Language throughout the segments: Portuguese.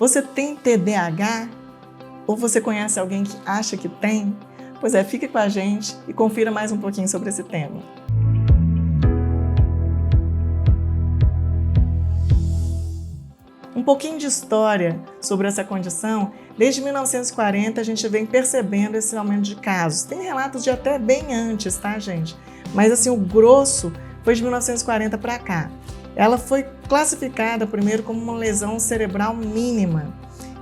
Você tem TDAH? Ou você conhece alguém que acha que tem? Pois é, fique com a gente e confira mais um pouquinho sobre esse tema. Um pouquinho de história sobre essa condição. Desde 1940 a gente vem percebendo esse aumento de casos. Tem relatos de até bem antes, tá, gente? Mas assim, o grosso foi de 1940 para cá. Ela foi classificada primeiro como uma lesão cerebral mínima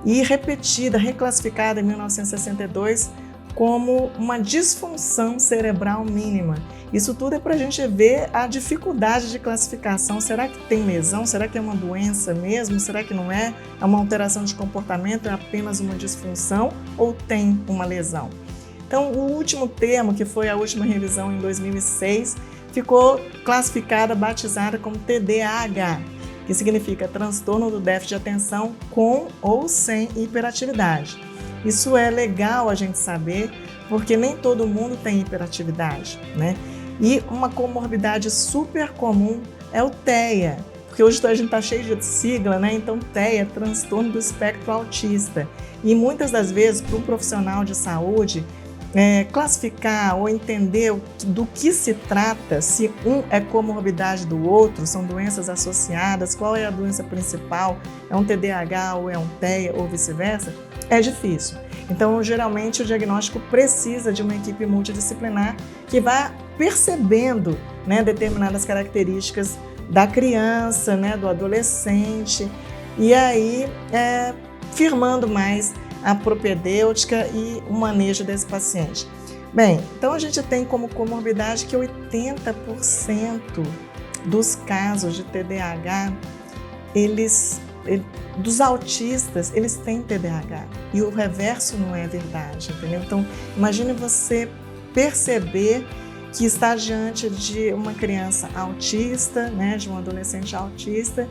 e repetida, reclassificada em 1962 como uma disfunção cerebral mínima. Isso tudo é para a gente ver a dificuldade de classificação. Será que tem lesão? Será que é uma doença mesmo? Será que não é? É uma alteração de comportamento? É apenas uma disfunção? Ou tem uma lesão? Então, o último termo, que foi a última revisão em 2006, ficou classificada, batizada como TDAH, que significa transtorno do déficit de atenção com ou sem hiperatividade. Isso é legal a gente saber, porque nem todo mundo tem hiperatividade, né? E uma comorbidade super comum é o TEA, porque hoje a gente está cheio de sigla, né? Então TEA, transtorno do espectro autista. E muitas das vezes, para um profissional de saúde, classificar ou entender do que se trata, se um é comorbidade do outro, são doenças associadas, qual é a doença principal, é um TDAH ou é um TEA ou vice-versa, é difícil. Então, geralmente, o diagnóstico precisa de uma equipe multidisciplinar que vá percebendo, né, determinadas características da criança, né, do adolescente, e aí firmando mais a propedêutica e o manejo desse paciente. Bem, então a gente tem como comorbidade que 80% dos casos de TDAH, dos autistas, eles têm TDAH. E o reverso não é verdade, entendeu? Então, imagine você perceber que está diante de uma criança autista, né, de um adolescente autista,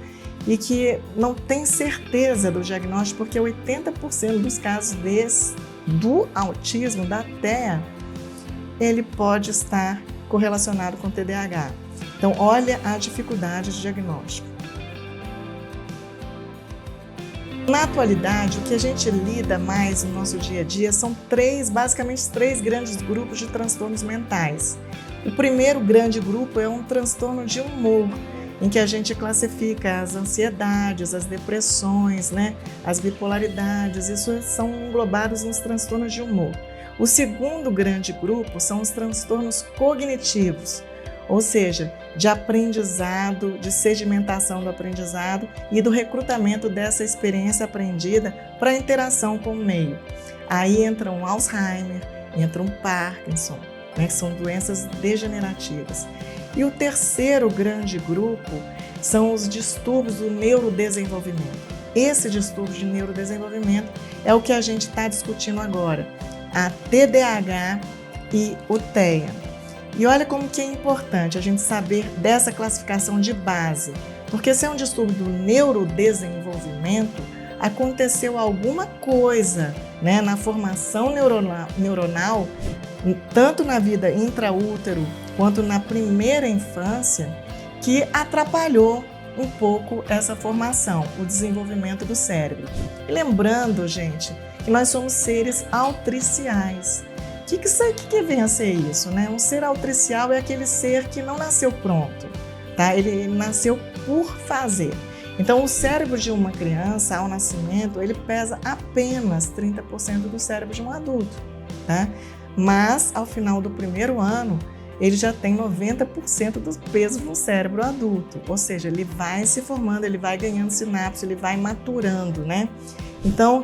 e que não tem certeza do diagnóstico, porque 80% dos casos do autismo, da TEA, ele pode estar correlacionado com TDAH. Então, olha a dificuldade de diagnóstico. Na atualidade, o que a gente lida mais no nosso dia a dia são basicamente três grandes grupos de transtornos mentais. O primeiro grande grupo é um transtorno de humor, em que a gente classifica as ansiedades, as depressões, né, as bipolaridades, isso são englobados nos transtornos de humor. O segundo grande grupo são os transtornos cognitivos, ou seja, de aprendizado, de sedimentação do aprendizado e do recrutamento dessa experiência aprendida para a interação com o meio. Aí entra um Alzheimer, entra um Parkinson, né, que são doenças degenerativas. E o terceiro grande grupo são os distúrbios do neurodesenvolvimento. Esse distúrbio de neurodesenvolvimento é o que a gente está discutindo agora, a TDAH e o TEA. E olha como que é importante a gente saber dessa classificação de base, porque se é um distúrbio do neurodesenvolvimento, aconteceu alguma coisa, né, na formação neuronal, tanto na vida intraútero quanto na primeira infância, que atrapalhou um pouco essa formação, o desenvolvimento do cérebro. E lembrando, gente, que nós somos seres autriciais. O que vem a ser isso, né? Um ser autricial é aquele ser que não nasceu pronto, tá? Ele nasceu por fazer. Então, o cérebro de uma criança, ao nascimento, ele pesa apenas 30% do cérebro de um adulto, tá? Mas, ao final do primeiro ano, ele já tem 90% do peso do cérebro adulto, ou seja, ele vai se formando, ele vai ganhando sinapse, ele vai maturando, né? Então,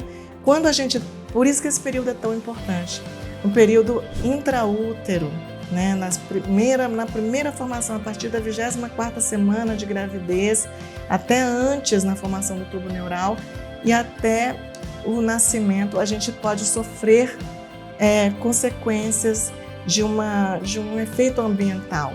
por isso que esse período é tão importante, um período intraútero, né? Na primeira formação, a partir da 24ª semana de gravidez, até antes na formação do tubo neural e até o nascimento, a gente pode sofrer consequências de um efeito ambiental.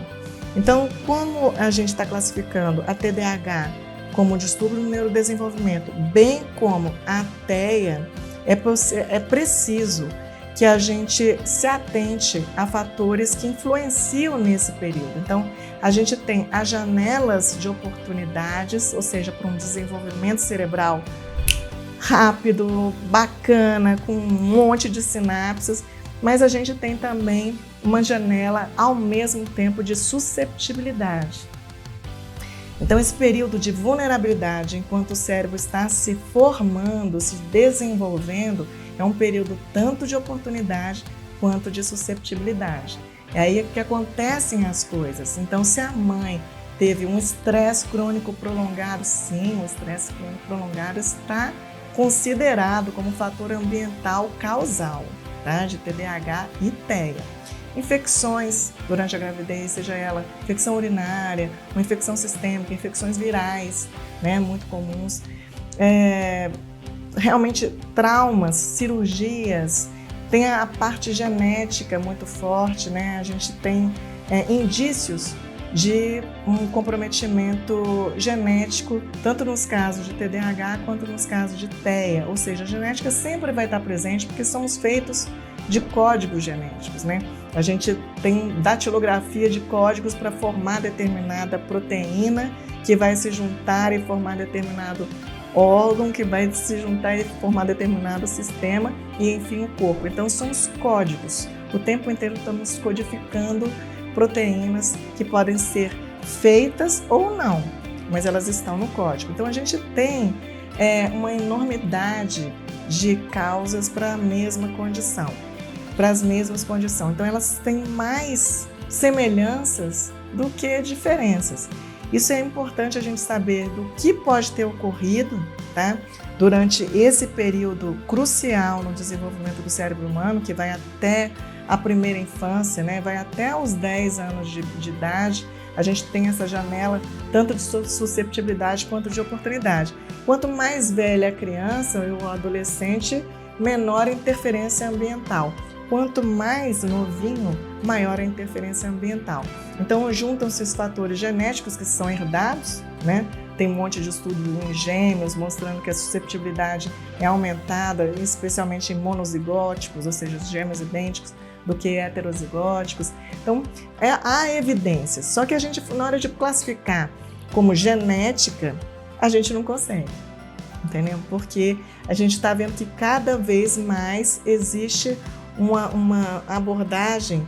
Então, como a gente está classificando a TDAH como distúrbio do neurodesenvolvimento, bem como a TEA, é preciso que a gente se atente a fatores que influenciam nesse período. Então, a gente tem as janelas de oportunidades, ou seja, para um desenvolvimento cerebral rápido, bacana, com um monte de sinapses, mas a gente tem também uma janela ao mesmo tempo de susceptibilidade. Então, esse período de vulnerabilidade, enquanto o cérebro está se formando, se desenvolvendo, é um período tanto de oportunidade quanto de susceptibilidade. É aí que acontecem as coisas. Então, se a mãe teve um estresse crônico prolongado, sim, o estresse crônico prolongado está considerado como fator ambiental causal, tá? De TDAH e TEA. Infecções durante a gravidez, seja ela infecção urinária, uma infecção sistêmica, infecções virais, né, muito comuns. Realmente traumas, cirurgias, tem a parte genética muito forte, né? A gente tem indícios de um comprometimento genético, tanto nos casos de TDAH quanto nos casos de TEA, ou seja, a genética sempre vai estar presente porque somos feitos de códigos genéticos, né? A gente tem datilografia de códigos para formar determinada proteína que vai se juntar e formar determinado órgão, que vai se juntar e formar determinado sistema e, enfim, o corpo. Então, são os códigos. O tempo inteiro estamos codificando proteínas que podem ser feitas ou não, mas elas estão no código. Então, a gente tem uma enormidade de causas para a mesma condição. Para as mesmas condições. Então, elas têm mais semelhanças do que diferenças. Isso é importante a gente saber do que pode ter ocorrido, tá? Durante esse período crucial no desenvolvimento do cérebro humano, que vai até a primeira infância, né? Vai até os 10 anos de idade. A gente tem essa janela tanto de susceptibilidade quanto de oportunidade. Quanto mais velha a criança ou o adolescente, menor a interferência ambiental. Quanto mais novinho, maior a interferência ambiental. Então, juntam-se os fatores genéticos que são herdados, né? Tem um monte de estudo em gêmeos mostrando que a susceptibilidade é aumentada, especialmente em monozigóticos, ou seja, os gêmeos idênticos, do que heterozigóticos. Então, há evidências. Só que a gente, na hora de classificar como genética, a gente não consegue. Entendeu? Porque a gente está vendo que cada vez mais existe uma abordagem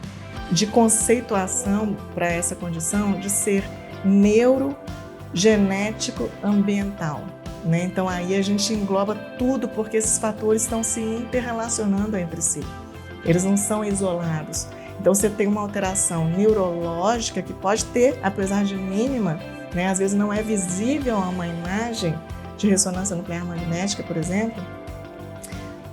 de conceituação para essa condição de ser neurogenético ambiental, né? Então aí a gente engloba tudo porque esses fatores estão se interrelacionando entre si. Eles não são isolados. Então você tem uma alteração neurológica que pode ter, apesar de mínima, né? Às vezes não é visível a uma imagem de ressonância nuclear magnética, por exemplo.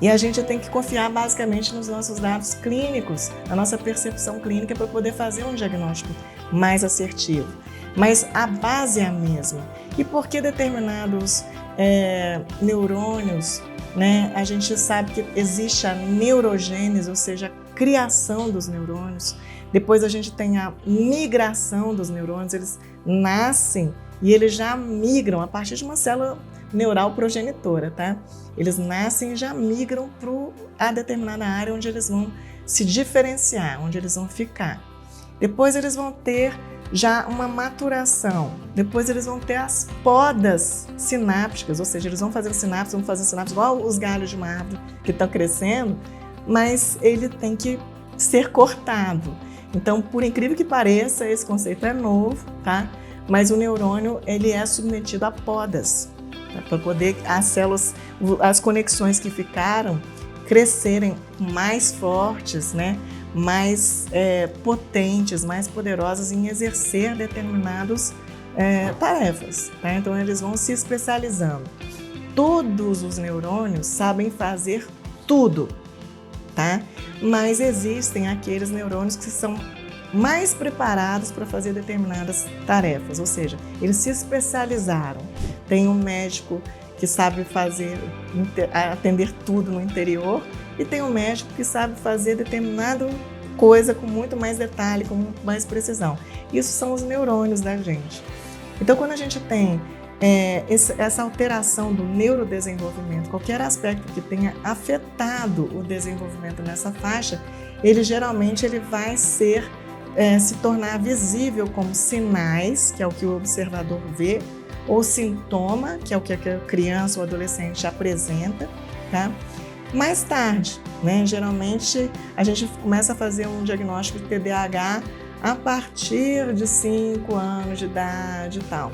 E a gente tem que confiar basicamente nos nossos dados clínicos, na nossa percepção clínica para poder fazer um diagnóstico mais assertivo. Mas a base é a mesma. E por que determinados neurônios, né? A gente sabe que existe a neurogênese, ou seja, a criação dos neurônios. Depois a gente tem a migração dos neurônios, eles nascem e eles já migram a partir de uma célula neural progenitora, tá? Eles nascem e já migram para a determinada área onde eles vão se diferenciar, onde eles vão ficar. Depois eles vão ter já uma maturação, depois eles vão ter as podas sinápticas, ou seja, eles vão fazer sinapses igual os galhos de uma árvore que estão crescendo, mas ele tem que ser cortado. Então, por incrível que pareça, esse conceito é novo, tá? Mas o neurônio, ele é submetido a podas, para poder as células, as conexões que ficaram, crescerem mais fortes, né? Mais potentes, mais poderosas em exercer determinadas tarefas. Tá? Então, eles vão se especializando. Todos os neurônios sabem fazer tudo, tá? Mas existem aqueles neurônios que são mais preparados para fazer determinadas tarefas, ou seja, eles se especializaram. Tem um médico que sabe atender tudo no interior e tem um médico que sabe fazer determinada coisa com muito mais detalhe, com muito mais precisão. Isso são os neurônios da gente. Então, quando a gente tem essa alteração do neurodesenvolvimento, qualquer aspecto que tenha afetado o desenvolvimento nessa faixa, ele geralmente vai se tornar visível como sinais, que é o que o observador vê, ou sintoma, que é o que a criança ou adolescente apresenta, tá? Mais tarde, né? Geralmente a gente começa a fazer um diagnóstico de TDAH a partir de 5 anos de idade e tal,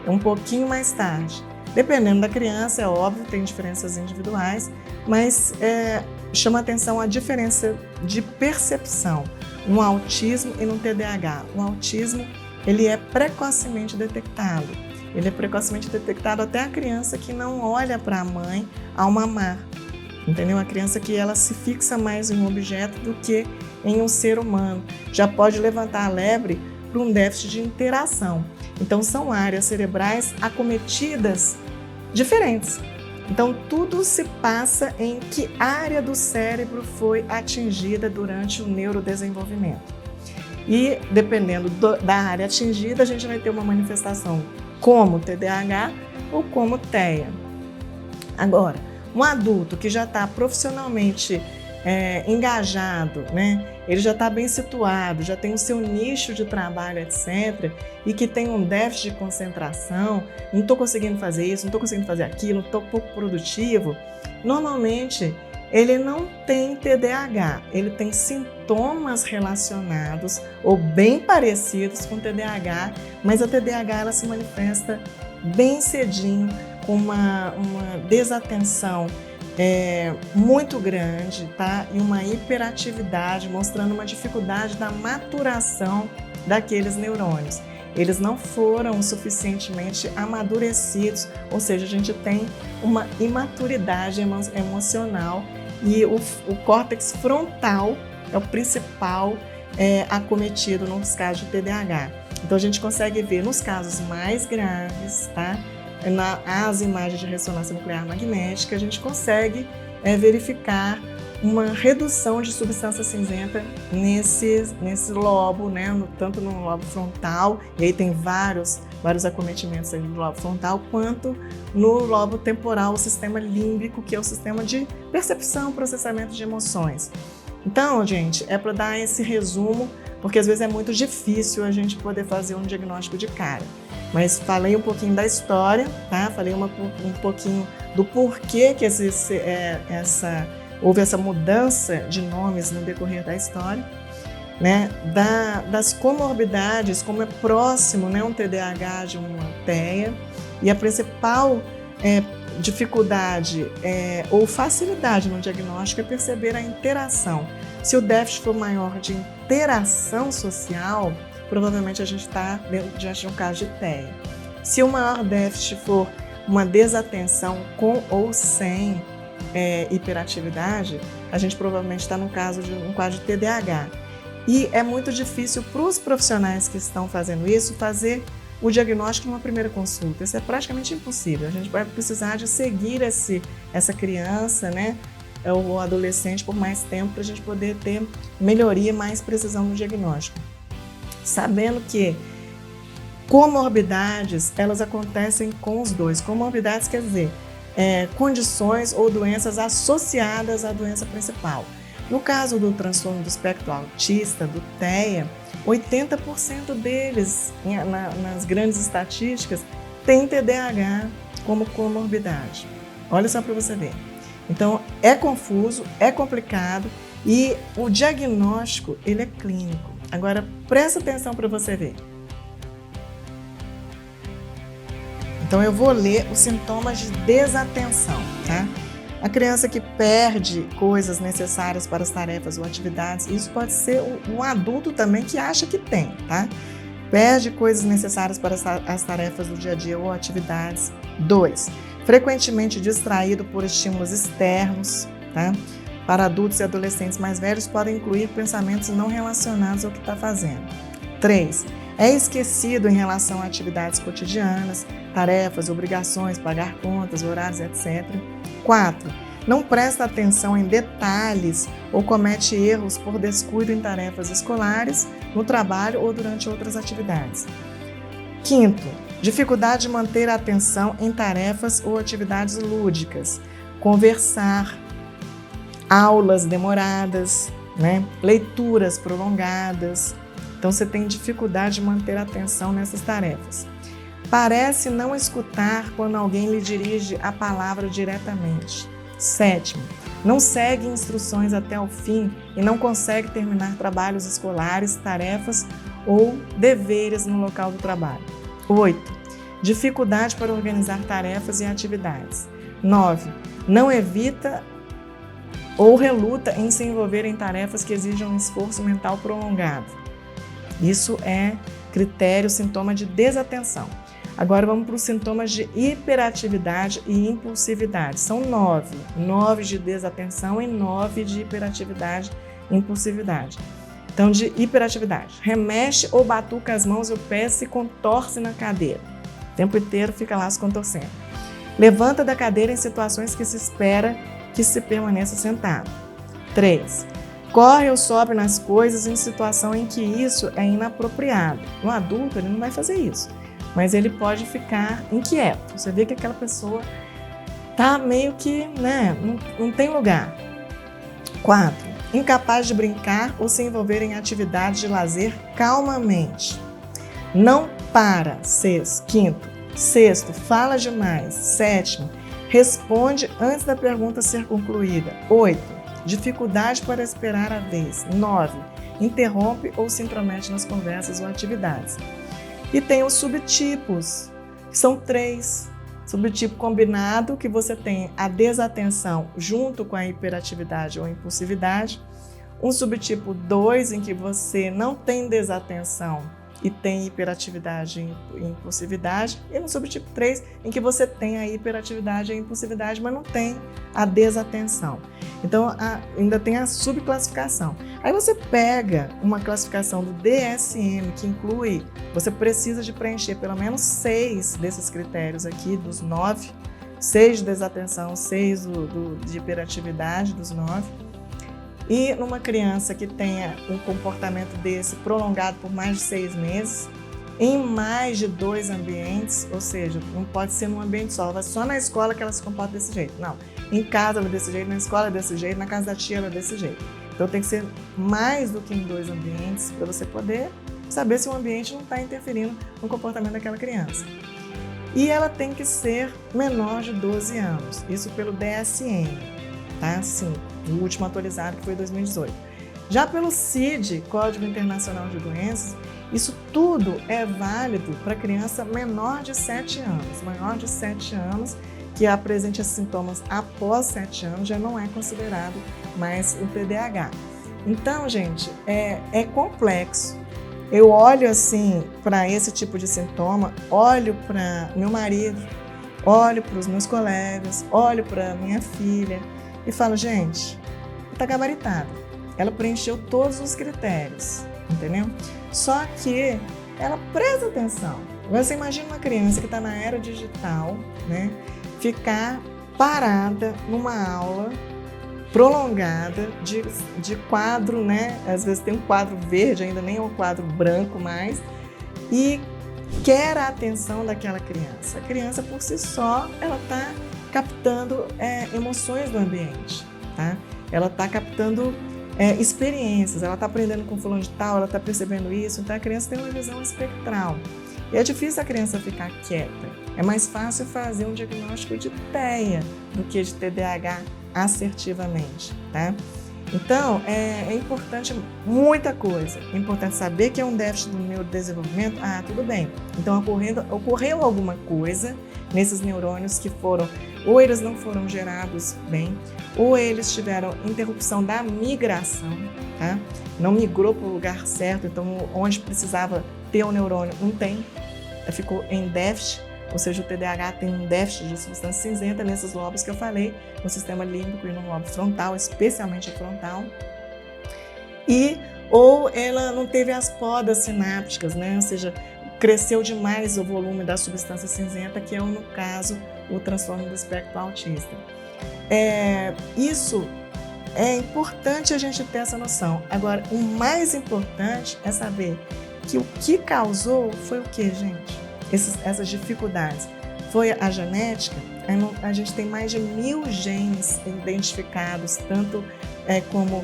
um pouquinho mais tarde. Dependendo da criança, é óbvio, tem diferenças individuais, mas chama atenção a diferença de percepção no autismo e no TDAH. O autismo, ele é precocemente detectado. Ele é precocemente detectado até a criança que não olha para a mãe ao mamar. Entendeu? A criança que ela se fixa mais em um objeto do que em um ser humano. Já pode levantar a lebre para um déficit de interação. Então, são áreas cerebrais acometidas diferentes. Então, tudo se passa em que área do cérebro foi atingida durante o neurodesenvolvimento. E, dependendo da área atingida, a gente vai ter uma manifestação como TDAH ou como TEA. Agora, um adulto que já está profissionalmente engajado, né? Ele já está bem situado, já tem o seu nicho de trabalho, etc., e que tem um déficit de concentração, não estou conseguindo fazer isso, não estou conseguindo fazer aquilo, estou pouco produtivo, normalmente ele não tem TDAH, ele tem sintomas relacionados ou bem parecidos com TDAH, mas a TDAH ela se manifesta bem cedinho, com uma desatenção muito grande, tá? E uma hiperatividade, mostrando uma dificuldade da maturação daqueles neurônios. Eles não foram suficientemente amadurecidos, ou seja, a gente tem uma imaturidade emocional e o córtex frontal é o principal acometido nos casos de TDAH. Então a gente consegue ver nos casos mais graves, tá? As imagens de ressonância nuclear magnética, a gente consegue verificar uma redução de substância cinzenta nesse lobo, né? Tanto no lobo frontal, e aí tem vários acometimentos aí no lobo frontal, quanto no lobo temporal, o sistema límbico, que é o sistema de percepção, processamento de emoções. Então, gente, é para dar esse resumo, porque às vezes é muito difícil a gente poder fazer um diagnóstico de cara. Mas falei um pouquinho da história, tá? Falei um pouquinho do porquê que houve essa mudança de nomes no decorrer da história, né? Das comorbidades, como é próximo, né, um TDAH de uma TEA, e a principal dificuldade ou facilidade no diagnóstico é perceber a interação. Se o déficit for maior de interação social, provavelmente a gente está diante de um caso de TEA. Se o maior déficit for uma desatenção com ou sem hiperatividade, a gente provavelmente está no caso de um quadro de TDAH. E é muito difícil para os profissionais que estão fazendo isso fazer o diagnóstico numa primeira consulta. Isso é praticamente impossível. A gente vai precisar de seguir essa criança, né, ou adolescente por mais tempo para a gente poder ter melhoria e mais precisão no diagnóstico. Sabendo que comorbidades, elas acontecem com os dois. Comorbidades quer dizer condições ou doenças associadas à doença principal. No caso do transtorno do espectro autista, do TEA, 80% deles, nas grandes estatísticas, tem TDAH como comorbidade. Olha só para você ver. Então, é confuso, é complicado e o diagnóstico, ele é clínico. Agora, presta atenção para você ver. Então, eu vou ler os sintomas de desatenção, tá? A criança que perde coisas necessárias para as tarefas ou atividades, isso pode ser um adulto também que acha que tem, tá? Perde coisas necessárias para as tarefas do dia a dia ou atividades. 2. Frequentemente distraído por estímulos externos, tá? Para adultos e adolescentes mais velhos, podem incluir pensamentos não relacionados ao que está fazendo. 3. É esquecido em relação a atividades cotidianas, tarefas, obrigações, pagar contas, horários, etc. 4. Não presta atenção em detalhes ou comete erros por descuido em tarefas escolares, no trabalho ou durante outras atividades. 5. Dificuldade de manter a atenção em tarefas ou atividades lúdicas, conversar, aulas demoradas, né? Leituras prolongadas. Então, você tem dificuldade de manter a atenção nessas tarefas. Parece não escutar quando alguém lhe dirige a palavra diretamente. 7. Não segue instruções até o fim e não consegue terminar trabalhos escolares, tarefas ou deveres no local do trabalho. 8. Dificuldade para organizar tarefas e atividades. 9. Não evita ou reluta em se envolver em tarefas que exijam um esforço mental prolongado. Isso é critério, sintoma de desatenção. Agora vamos para os sintomas de hiperatividade e impulsividade. São 9. 9 de desatenção e 9 de hiperatividade e impulsividade. Então, de hiperatividade. Remexe ou batuca as mãos e o pé, se contorce na cadeira. O tempo inteiro fica lá se contorcendo. Levanta da cadeira em situações que se espera que se permaneça sentado. 3. Corre ou sobe nas coisas em situação em que isso é inapropriado. No adulto, ele não vai fazer isso, mas ele pode ficar inquieto. Você vê que aquela pessoa está meio que, não tem lugar. 4. Incapaz de brincar ou se envolver em atividades de lazer calmamente. Não para. 6. 5. 6. Fala demais. 7. Responde antes da pergunta ser concluída. 8. Dificuldade para esperar a vez. 9. Interrompe ou se intromete nas conversas ou atividades. E tem os subtipos, que são 3. Subtipo combinado, que você tem a desatenção junto com a hiperatividade ou impulsividade. Um subtipo 2, em que você não tem desatenção e tem hiperatividade e impulsividade. E no subtipo 3, em que você tem a hiperatividade e a impulsividade, mas não tem a desatenção. Então, ainda tem a subclassificação. Aí você pega uma classificação do DSM, que inclui, você precisa de preencher pelo menos 6 desses critérios aqui, dos 9. 6 de desatenção, 6 de hiperatividade, dos 9. E numa criança que tenha um comportamento desse prolongado por mais de 6 meses, em mais de 2 ambientes, ou seja, não pode ser num ambiente só, só na escola que ela se comporta desse jeito. Não, em casa ela é desse jeito, na escola é desse jeito, na casa da tia ela é desse jeito. Então tem que ser mais do que em 2 ambientes para você poder saber se o ambiente não está interferindo no comportamento daquela criança. E ela tem que ser menor de 12 anos, isso pelo DSM, tá? 5, o último atualizado que foi 2018. Já pelo CID, Código Internacional de Doenças, isso tudo é válido para criança menor de 7 anos. Maior de 7 anos que apresente esses sintomas após 7 anos já não é considerado mais o TDAH. Então, gente, é complexo. Eu olho assim para esse tipo de sintoma, olho para meu marido, olho para os meus colegas, olho para minha filha e falo, gente, está gabaritada. Ela preencheu todos os critérios, entendeu? Só que ela presta atenção. Você imagina uma criança que está na era digital, né? Ficar parada numa aula prolongada de quadro, né? Às vezes tem um quadro verde, ainda nem é um quadro branco mais, e quer a atenção daquela criança. A criança, por si só, ela está captando emoções do ambiente, tá? Ela está captando experiências, ela está aprendendo com fulano de tal, ela está percebendo isso, então a criança tem uma visão espectral. E é difícil a criança ficar quieta. É mais fácil fazer um diagnóstico de TEA do que de TDAH assertivamente, tá? Então, é importante muita coisa. É importante saber que é um déficit do neurodesenvolvimento. Ah, tudo bem. Então, ocorreu alguma coisa nesses neurônios que ou eles não foram gerados bem, ou eles tiveram interrupção da migração, tá? Não migrou para o lugar certo, então onde precisava ter o neurônio não tem, ficou em déficit, ou seja, o TDAH tem um déficit de substância cinzenta nesses lobos que eu falei, no sistema límbico e no lobo frontal, especialmente frontal. Ou ela não teve as podas sinápticas, né? Ou seja, cresceu demais o volume da substância cinzenta, que é, no caso, o transtorno do espectro autista. Isso é importante a gente ter essa noção. Agora, o mais importante é saber que o que causou foi o que, gente? Essas dificuldades. Foi a genética? A gente tem mais de 1000 genes identificados, tanto como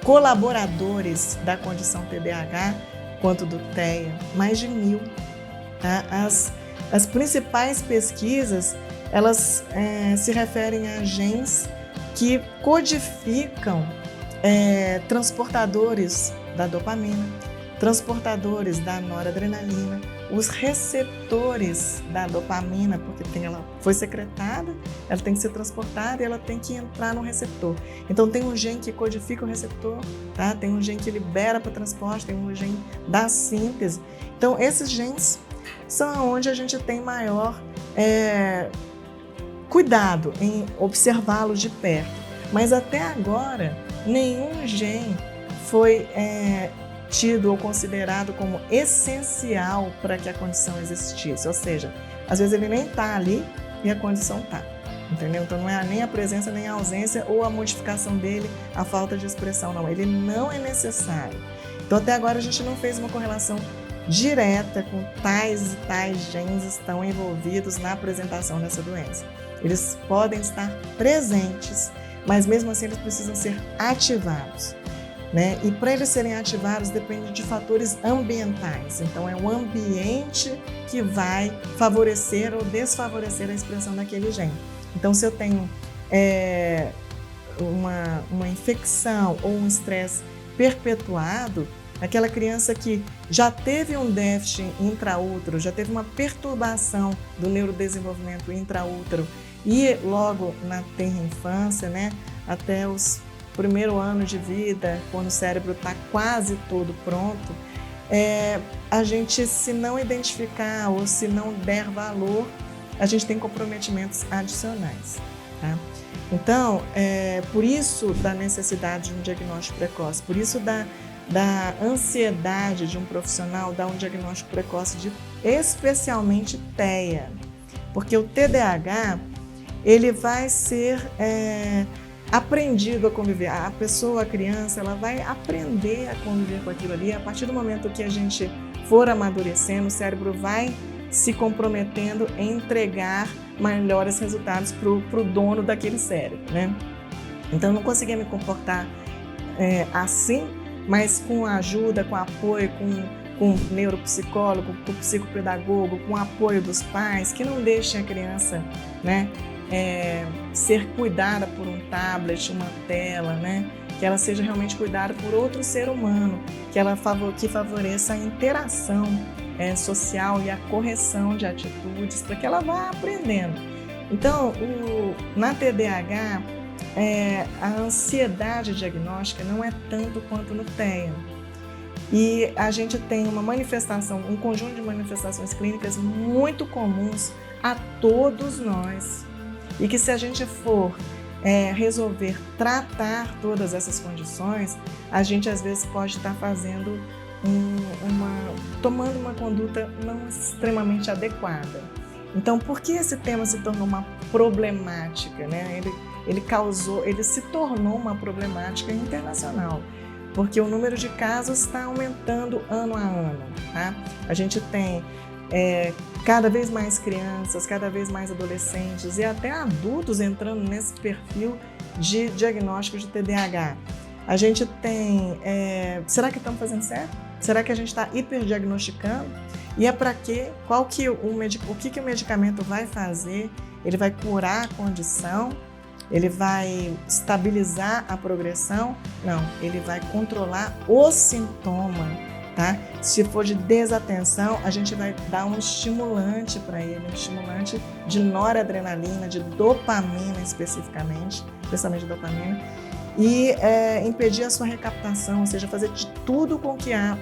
colaboradores da condição TDAH, quanto do TEA, mais de 1000. tá? As principais pesquisas, elas se referem a genes que codificam transportadores da dopamina, transportadores da noradrenalina, os receptores da dopamina, porque ela foi secretada, ela tem que ser transportada e ela tem que entrar no receptor. Então tem um gene que codifica o receptor, tá? Tem um gene que libera para transporte, tem um gene da síntese. Então esses genes são onde a gente tem maior cuidado em observá-los de perto. Mas até agora, nenhum gene foi tido ou considerado como essencial para que a condição existisse. Ou seja, às vezes ele nem está ali e a condição está. Entendeu? Então não é nem a presença, nem a ausência ou a modificação dele, a falta de expressão, não. Ele não é necessário. Então até agora a gente não fez uma correlação direta com tais e tais genes estão envolvidos na apresentação dessa doença. Eles podem estar presentes, mas mesmo assim eles precisam ser ativados, né? E para eles serem ativados depende de fatores ambientais. Então é o ambiente que vai favorecer ou desfavorecer a expressão daquele gene. Então se eu tenho uma infecção ou um estresse perpetuado, aquela criança que já teve um déficit intraútero, já teve uma perturbação do neurodesenvolvimento intraútero e logo na tenra infância, né, até os primeiro ano de vida, quando o cérebro está quase todo pronto, a gente, se não identificar ou se não der valor, a gente tem comprometimentos adicionais, tá? Então, por isso da necessidade de um diagnóstico precoce, por isso da ansiedade de um profissional dar um diagnóstico precoce de especialmente TEA, porque o TDAH ele vai ser aprendido a conviver. A pessoa, a criança, ela vai aprender a conviver com aquilo ali. A partir do momento que a gente for amadurecendo, o cérebro vai se comprometendo em entregar melhores resultados para o dono daquele cérebro, né? Então, eu não conseguia me comportar assim, mas com ajuda, com apoio, com o neuropsicólogo, com o psicopedagogo, com o apoio dos pais, que não deixem a criança, né, ser cuidada por um tablet, uma tela, né, que ela seja realmente cuidada por outro ser humano, que favoreça a interação social e a correção de atitudes para que ela vá aprendendo. Então, na TDAH, a ansiedade diagnóstica não é tanto quanto no TEA. E a gente tem uma manifestação, um conjunto de manifestações clínicas muito comuns a todos nós. E que se a gente for resolver tratar todas essas condições, a gente às vezes pode estar fazendo tomando uma conduta não extremamente adequada. Então, por que esse tema se tornou uma problemática, né? Ele se tornou uma problemática internacional, porque o número de casos está aumentando ano a ano, tá? A gente tem cada vez mais crianças, cada vez mais adolescentes e até adultos entrando nesse perfil de diagnóstico de TDAH. A gente tem... será que estamos fazendo certo? Será que a gente está hiperdiagnosticando? E é para quê? O que o medicamento vai fazer? Ele vai curar a condição? Ele vai estabilizar a progressão? Não, ele vai controlar o sintoma, tá? Se for de desatenção, a gente vai dar um estimulante para ele, um estimulante de noradrenalina, de dopamina especificamente, especialmente dopamina, e impedir a sua recaptação, ou seja, fazer de tudo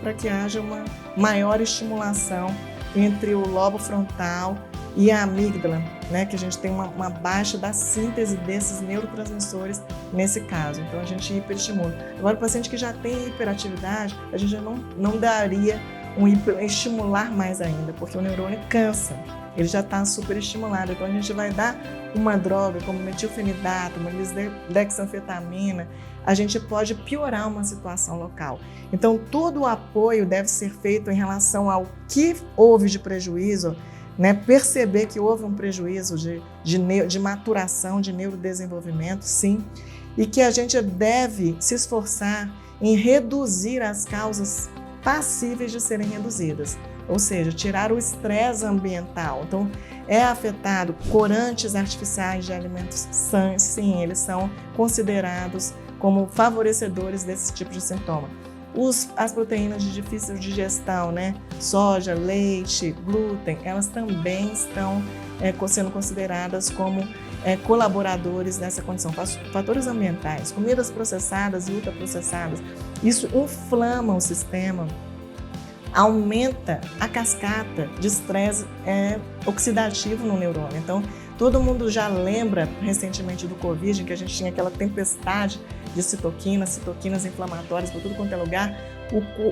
para que haja uma maior estimulação entre o lobo frontal e a amígdala, né, que a gente tem uma baixa da síntese desses neurotransmissores nesse caso. Então a gente hiperestimula. Agora, o paciente que já tem hiperatividade, a gente já não daria estimular mais ainda, porque o neurônio cansa, ele já está superestimulado. Então a gente vai dar uma droga como metilfenidato, uma lisdexanfetamina, a gente pode piorar uma situação local. Então todo o apoio deve ser feito em relação ao que houve de prejuízo, né? Perceber que houve um prejuízo de maturação, de neurodesenvolvimento, sim, e que a gente deve se esforçar em reduzir as causas passíveis de serem reduzidas. ou seja, tirar o estresse ambiental. Então, é afetado corantes artificiais de alimentos sãos, sim, eles são considerados como favorecedores desse tipo de sintoma. As proteínas de difícil digestão, né? Soja, leite, glúten, elas também estão sendo consideradas como colaboradores dessa condição. Fatores ambientais, comidas processadas e ultraprocessadas, isso inflama o sistema, aumenta a cascata de estresse oxidativo no neurônio. Então, todo mundo já lembra recentemente do Covid, que a gente tinha aquela tempestade de citoquinas inflamatórias por tudo quanto é lugar.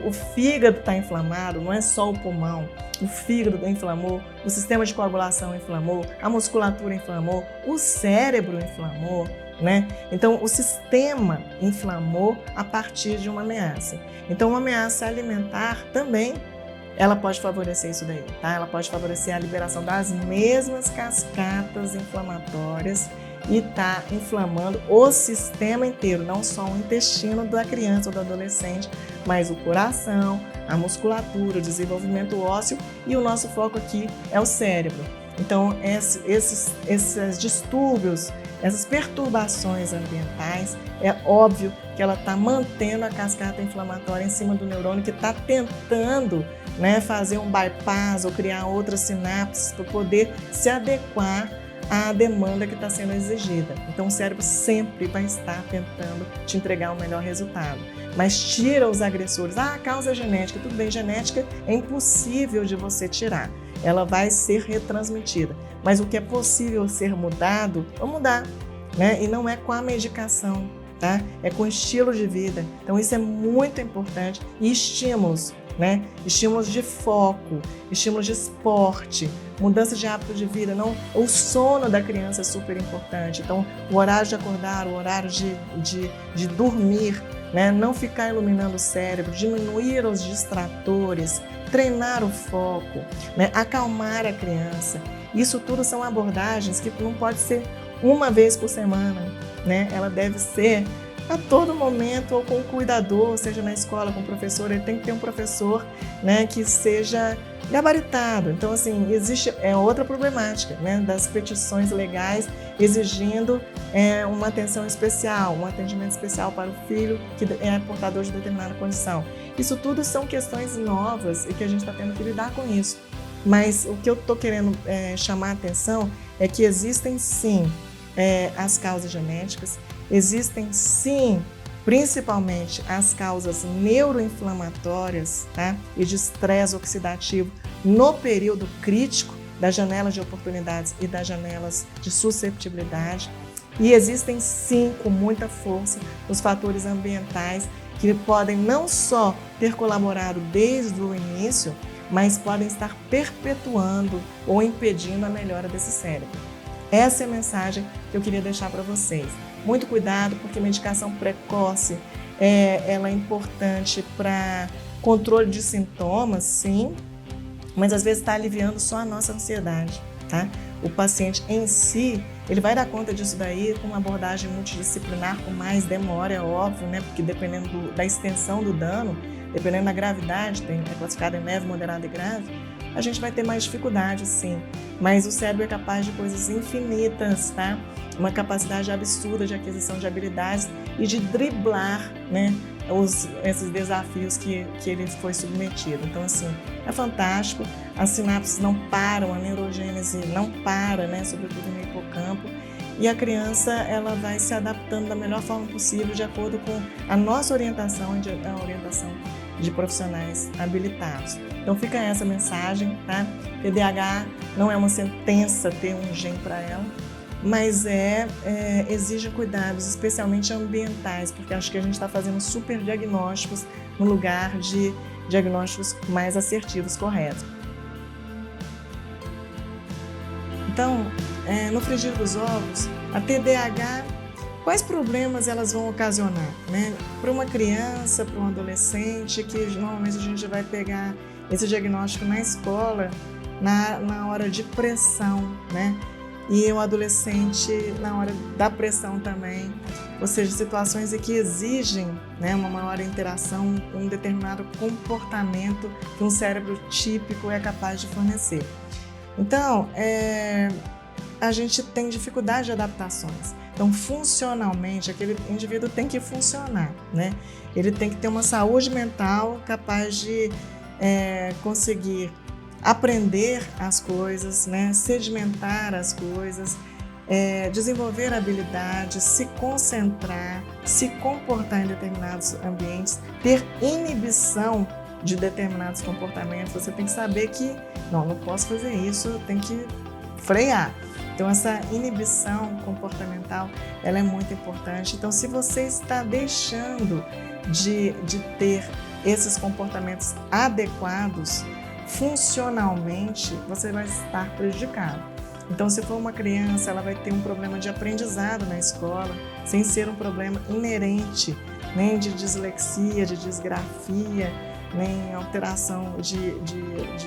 O fígado está inflamado, não é só o pulmão. O fígado inflamou, o sistema de coagulação inflamou, a musculatura inflamou, o cérebro inflamou, né? Então, o sistema inflamou a partir de uma ameaça. Então, uma ameaça alimentar também, ela pode favorecer isso daí, tá? Ela pode favorecer a liberação das mesmas cascatas inflamatórias e tá inflamando o sistema inteiro, não só o intestino da criança ou do adolescente, mas o coração, a musculatura, o desenvolvimento ósseo, e o nosso foco aqui é o cérebro. Então, esses distúrbios, essas perturbações ambientais, é óbvio que ela está mantendo a cascata inflamatória em cima do neurônio, que está tentando, né, fazer um bypass ou criar outras sinapses para poder se adequar à demanda que está sendo exigida. Então, o cérebro sempre vai estar tentando te entregar o melhor resultado. Mas tira os agressores. A causa é genética. Tudo bem, genética é impossível de você tirar. Ela vai ser retransmitida. Mas o que é possível ser mudado, vamos mudar, né? E não é com a medicação, tá? É com o estilo de vida. Então, isso é muito importante. E estímulos, né? Estímulos de foco, estímulos de esporte, mudança de hábito de vida. Não, o sono da criança é super importante. Então, o horário de acordar, o horário de dormir, né? Não ficar iluminando o cérebro, diminuir os distratores, treinar o foco, né? Acalmar a criança. Isso tudo são abordagens que não pode ser uma vez por semana, né? Ela deve ser a todo momento, ou com o cuidador, seja na escola, com o professor. Ele tem que ter um professor, né, que seja gabaritado. Então, assim, existe outra problemática, né, das petições legais exigindo uma atenção especial, um atendimento especial para o filho que é portador de determinada condição. Isso tudo são questões novas e que a gente está tendo que lidar com isso. Mas o que eu estou querendo chamar a atenção é que existem sim as causas genéticas, existem sim, principalmente as causas neuroinflamatórias, tá? E de estresse oxidativo no período crítico das janelas de oportunidades e das janelas de susceptibilidade. E existem sim, com muita força, os fatores ambientais que podem não só ter colaborado desde o início, mas podem estar perpetuando ou impedindo a melhora desse cérebro. Essa é a mensagem que eu queria deixar para vocês. Muito cuidado, porque medicação precoce ela é importante para controle de sintomas, sim, mas às vezes está aliviando só a nossa ansiedade, tá? O paciente em si, ele vai dar conta disso daí com uma abordagem multidisciplinar, com mais demora, é óbvio, né? Porque dependendo da extensão do dano, dependendo da gravidade, é classificado em leve, moderado e grave, a gente vai ter mais dificuldade, sim. Mas o cérebro é capaz de coisas infinitas, tá? Uma capacidade absurda de aquisição de habilidades e de driblar, né, esses desafios que ele foi submetido. Então, assim, é fantástico. As sinapses não param, a neurogênese não para, né, sobretudo no hipocampo. E a criança, ela vai se adaptando da melhor forma possível de acordo com a nossa orientação e a orientação de profissionais habilitados. Então fica essa mensagem, tá? TDAH não é uma sentença ter um gene para ela, mas exige cuidados, especialmente ambientais, porque acho que a gente está fazendo super diagnósticos no lugar de diagnósticos mais assertivos, corretos. Então, no frigir dos ovos, a TDAH, quais problemas elas vão ocasionar, né? Para uma criança, para um adolescente, que normalmente a gente vai pegar esse diagnóstico na escola, na hora de pressão, né? e o adolescente na hora da pressão também, ou seja, situações em que exigem, né, uma maior interação, um determinado comportamento que um cérebro típico é capaz de fornecer. Então, a gente tem dificuldade de adaptações. Então, funcionalmente, aquele indivíduo tem que funcionar, né? Ele tem que ter uma saúde mental capaz de conseguir aprender as coisas, né? Sedimentar as coisas, desenvolver habilidades, se concentrar, se comportar em determinados ambientes, ter inibição de determinados comportamentos. Você tem que saber que não posso fazer isso, eu tenho que frear. Então, essa inibição comportamental, ela é muito importante. Então, se você está deixando de ter esses comportamentos adequados, funcionalmente, você vai estar prejudicado. Então, se for uma criança, ela vai ter um problema de aprendizado na escola, sem ser um problema inerente, nem de dislexia, de disgrafia, nem alteração de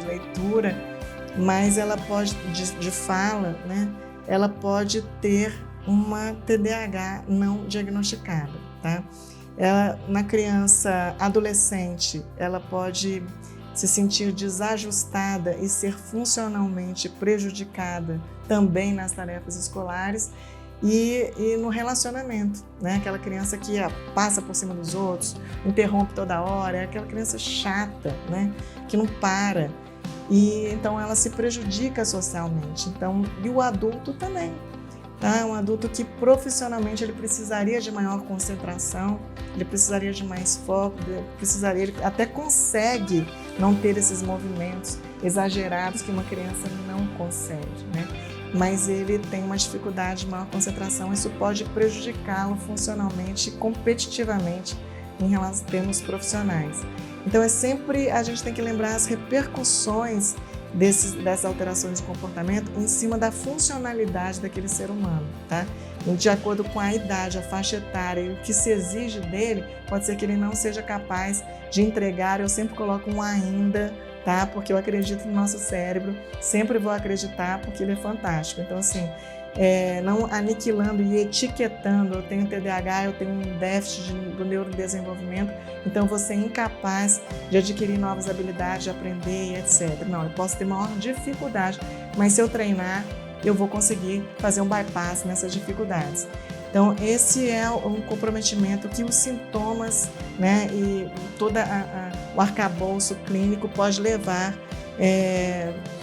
leitura, mas ela pode, de fala, né? Ela pode ter uma TDAH não diagnosticada, tá? Na criança adolescente, ela pode se sentir desajustada e ser funcionalmente prejudicada também nas tarefas escolares e no relacionamento, né? Aquela criança que passa por cima dos outros, interrompe toda hora, é aquela criança chata, né? Que não para. E então ela se prejudica socialmente. Então, e o adulto também, tá? Um adulto que profissionalmente ele precisaria de maior concentração, ele precisaria de mais foco, ele até consegue não ter esses movimentos exagerados que uma criança não consegue, né? Mas ele tem uma dificuldade de maior concentração, isso pode prejudicá-lo funcionalmente e competitivamente em relação a termos profissionais. Então, a gente tem que lembrar as repercussões dessas alterações de comportamento em cima da funcionalidade daquele ser humano, tá? De acordo com a idade, a faixa etária e o que se exige dele, pode ser que ele não seja capaz de entregar. Eu sempre coloco um ainda, tá? Porque eu acredito no nosso cérebro, sempre vou acreditar porque ele é fantástico. Então, assim, não aniquilando e etiquetando, eu tenho TDAH, eu tenho um déficit do neurodesenvolvimento, então eu vou ser incapaz de adquirir novas habilidades, de aprender, etc. Não, eu posso ter maior dificuldade, mas se eu treinar, eu vou conseguir fazer um bypass nessas dificuldades. Então, esse é um comprometimento que os sintomas, né, e todo o arcabouço clínico pode levar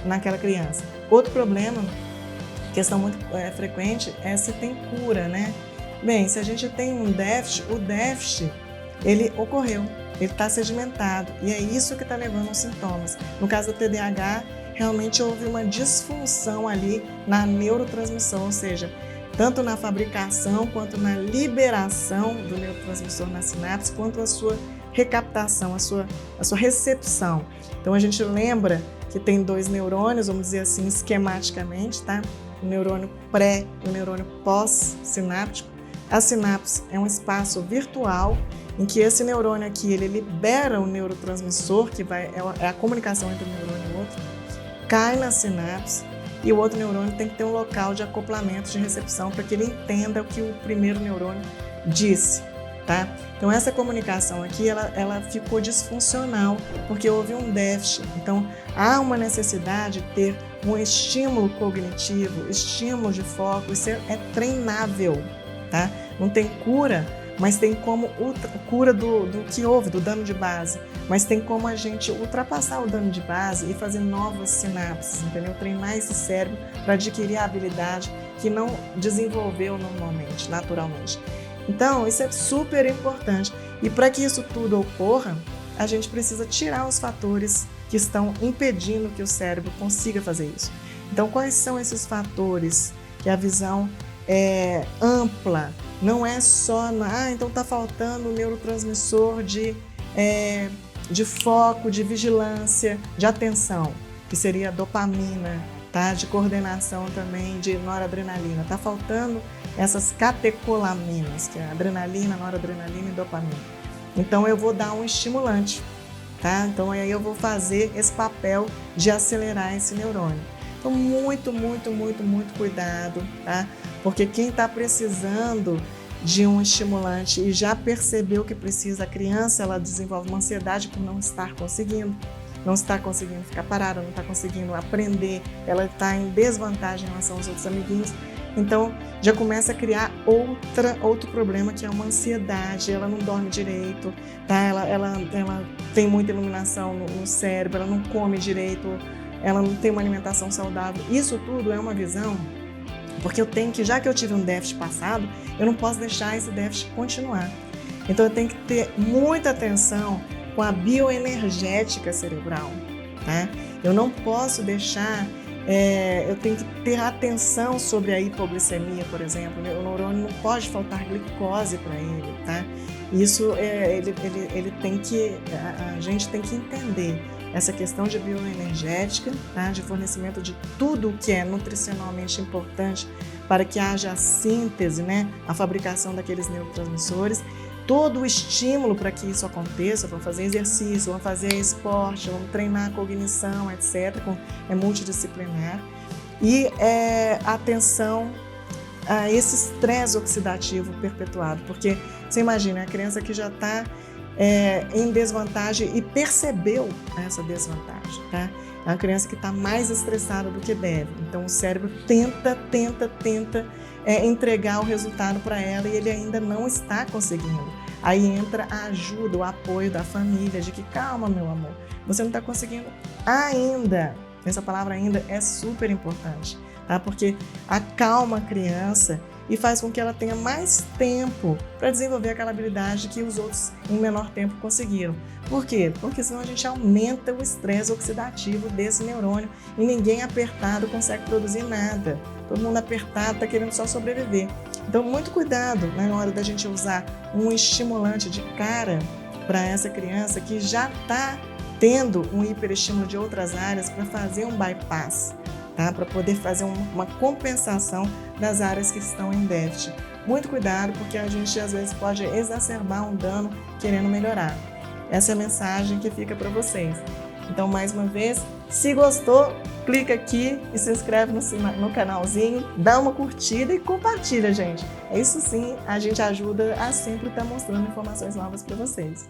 naquela criança. Outro problema, questão muito frequente, é se tem cura, né? Bem, se a gente tem um déficit, o déficit, ele ocorreu, ele está sedimentado, e é isso que está levando aos sintomas. No caso do TDAH, realmente houve uma disfunção ali na neurotransmissão, ou seja, tanto na fabricação quanto na liberação do neurotransmissor na sinapse, quanto a sua recaptação, a sua recepção. Então a gente lembra que tem dois neurônios, vamos dizer assim, esquematicamente, tá? O neurônio pré e o neurônio pós-sináptico. A sinapse é um espaço virtual em que esse neurônio aqui, ele libera o neurotransmissor, que é a comunicação entre um neurônio e o outro, cai na sinapse, e o outro neurônio tem que ter um local de acoplamento, de recepção, para que ele entenda o que o primeiro neurônio disse, tá? Então, essa comunicação aqui, ela ficou disfuncional, porque houve um déficit. Então, há uma necessidade de ter um estímulo cognitivo, estímulo de foco, isso é treinável, tá? Não tem cura, mas tem como cura do que houve, do dano de base, mas tem como a gente ultrapassar o dano de base e fazer novas sinapses, entendeu? Treinar esse cérebro para adquirir a habilidade que não desenvolveu normalmente, naturalmente. Então, isso é super importante. E para que isso tudo ocorra, a gente precisa tirar os fatores que estão impedindo que o cérebro consiga fazer isso. Então, quais são esses fatores? Que a visão é ampla, não é só, então está faltando o neurotransmissor de foco, de vigilância, de atenção, que seria a dopamina, tá? De coordenação também, de noradrenalina. Está faltando essas catecolaminas, que é adrenalina, noradrenalina e dopamina. Então eu vou dar um estimulante, tá? Então aí eu vou fazer esse papel de acelerar esse neurônio. Então, muito cuidado, tá? Porque quem está precisando de um estimulante e já percebeu que precisa, a criança, ela desenvolve uma ansiedade por não estar conseguindo ficar parada, não está conseguindo aprender, ela está em desvantagem em relação aos outros amiguinhos. Então, já começa a criar outro problema, que é uma ansiedade, ela não dorme direito, tá? Ela tem muita iluminação no cérebro, ela não come direito, ela não tem uma alimentação saudável. Isso tudo é uma visão, porque já que eu tive um déficit passado, eu não posso deixar esse déficit continuar. Então, eu tenho que ter muita atenção com a bioenergética cerebral, tá? Eu não posso deixar, eu tenho que ter atenção sobre a hipoglicemia, por exemplo. O neurônio não pode faltar glicose para ele, tá? Isso, ele tem que, a gente tem que entender essa questão de bioenergética, tá? De fornecimento de tudo o que é nutricionalmente importante para que haja a síntese, né? A fabricação daqueles neurotransmissores. Todo o estímulo para que isso aconteça, vamos fazer exercício, vamos fazer esporte, vamos treinar a cognição, etc. É multidisciplinar. E atenção a esse estresse oxidativo perpetuado, porque você imagina, a criança que já está em desvantagem e percebeu essa desvantagem, tá? É uma criança que está mais estressada do que deve. Então o cérebro tenta entregar o resultado para ela e ele ainda não está conseguindo. Aí entra a ajuda, o apoio da família, de que calma, meu amor, você não está conseguindo ainda. Essa palavra ainda é super importante, tá? Porque acalma a criança e faz com que ela tenha mais tempo para desenvolver aquela habilidade que os outros em menor tempo conseguiram. Por quê? Porque senão a gente aumenta o estresse oxidativo desse neurônio e ninguém apertado consegue produzir nada. Todo mundo apertado está querendo só sobreviver. Então, muito cuidado, né, na hora da gente usar um estimulante de cara para essa criança que já está tendo um hiperestímulo de outras áreas para fazer um bypass, tá? Para poder fazer uma compensação das áreas que estão em déficit. Muito cuidado, porque a gente às vezes pode exacerbar um dano querendo melhorar. Essa é a mensagem que fica para vocês. Então, mais uma vez, se gostou, clica aqui e se inscreve no canalzinho, dá uma curtida e compartilha, gente. Isso sim, a gente ajuda a sempre estar mostrando informações novas para vocês.